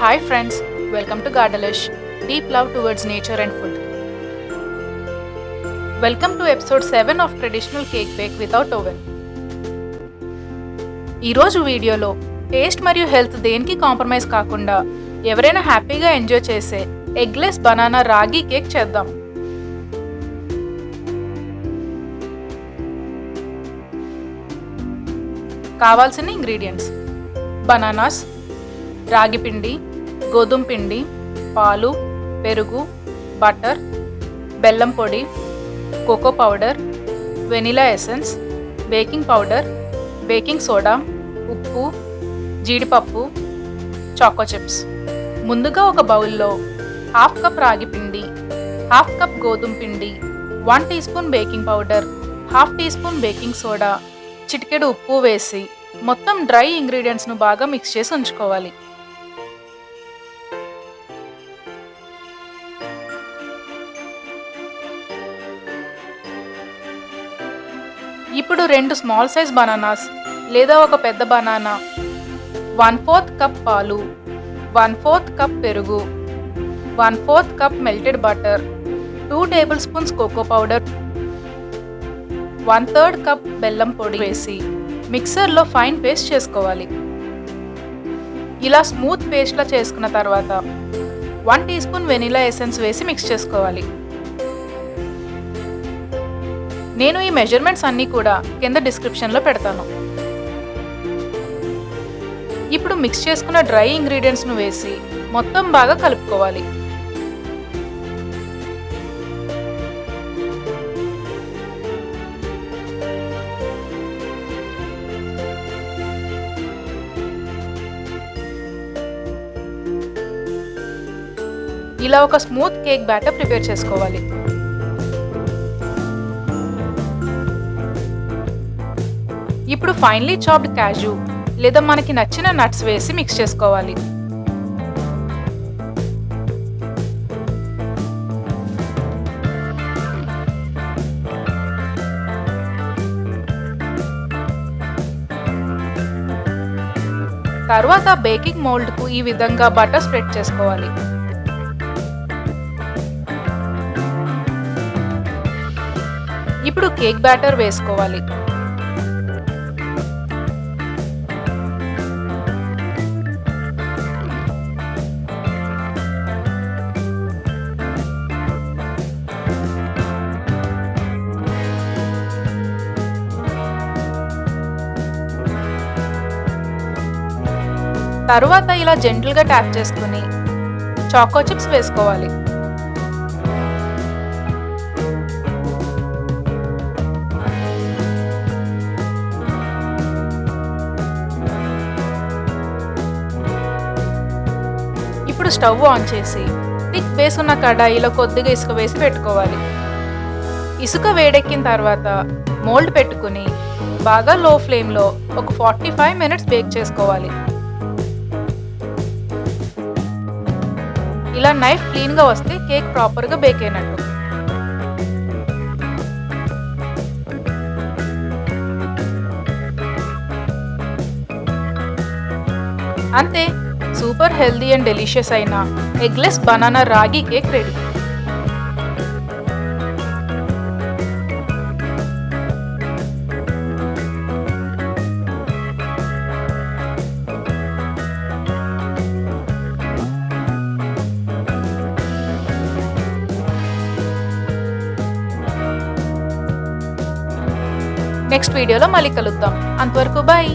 Hi friends, welcome to Gardalish, deep love towards nature and food. Welcome to episode 7 of traditional cake bake without oven. ఈరోజు వీడియోలో taste మరియు health దేనికి compromise కాకుండా ఎవరైనా హ్యాపీగా enjoy చేసే ఎగ్లెస్ బనానా రాగి కేక్ చేద్దాం. కావాల్సిన ఇంగ్రీడియంట్స్: బనానాస్, రాగి పిండి, గోధుమ పిండి, పాలు, పెరుగు, బటర్, బెల్లం పొడి, cocoa powder, vanilla essence, baking powder, baking soda, ఉప్పు, జీడిపప్పు, చాకో చిప్స్. ముందుగా ఒక బౌల్లో హాఫ్ కప్ రాగి పిండి, హాఫ్ కప్ గోధుమ పిండి, 1 teaspoon baking powder, half teaspoon baking soda, చిటికెడు ఉప్పు వేసి మొత్తం డ్రై ఇంగ్రీడియంట్స్ను బాగా మిక్స్ చేసి ఉంచుకోవాలి. ఇప్పుడు 2 స్మాల్ సైజ్ బనానాస్ లేదా ఒక పెద్ద బనానా, 1/4 కప్ పాలు, 1/4 కప్ పెరుగు, 1/4 cup melted butter, 2 tablespoons cocoa powder, 1/3 cup బెల్లం పొడి వేసి మిక్సర్లో ఫైన్ పేస్ట్ చేసుకోవాలి. ఇలా స్మూత్ పేస్ట్లా చేసుకున్న తర్వాత 1 టీ స్పూన్ వెనిలా ఎసెన్స్ వేసి మిక్స్ చేసుకోవాలి. నేను ఈ మెజర్మెంట్స్ అన్నీ కూడా కింద డిస్క్రిప్షన్లో పెడతాను. ఇప్పుడు మిక్స్ చేసుకున్న డ్రై ఇంగ్రీడియంట్స్ను వేసి మొత్తం బాగా కలుపుకోవాలి. ఇలా ఒక స్మూత్ కేక్ బ్యాటర్ ప్రిపేర్ చేసుకోవాలి. ఇప్పుడు ఫైన్లీ చాప్డ్ క్యాజు లేదా మనకి నచ్చిన నట్స్ వేసి మిక్స్ చేసుకోవాలి. తర్వాత బేకింగ్ మోల్డ్కు ఈ విధంగా బటర్ స్ప్రెడ్ చేసుకోవాలి. ఇప్పుడు కేక్ బ్యాటర్ వేసుకోవాలి. తరువాత ఇలా జెంటిల్గా ట్యాప్ చేసుకుని చాకో చిప్స్ వేసుకోవాలి. ఇప్పుడు స్టవ్ ఆన్ చేసి థిక్ బేస్ ఉన్న కడాయిలో కొద్దిగా ఇసుక వేసి పెట్టుకోవాలి. ఇసుక వేడెక్కిన తర్వాత మోల్డ్ పెట్టుకుని బాగా లో ఫ్లేమ్లో ఒక 45 మినిట్స్ బేక్ చేసుకోవాలి. ఇలా నైఫ్ క్లీన్గా వస్తే కేక్ ప్రాపర్గా బేక్ అయినట్టు. అంతే, సూపర్ హెల్దీ అండ్ డెలిషియస్ అయిన ఎగ్లెస్ బనానా రాగి కేక్ రెడీ. నెక్స్ట్ వీడియోలో మళ్ళీ కలుద్దాం. అంతవరకు బాయ్.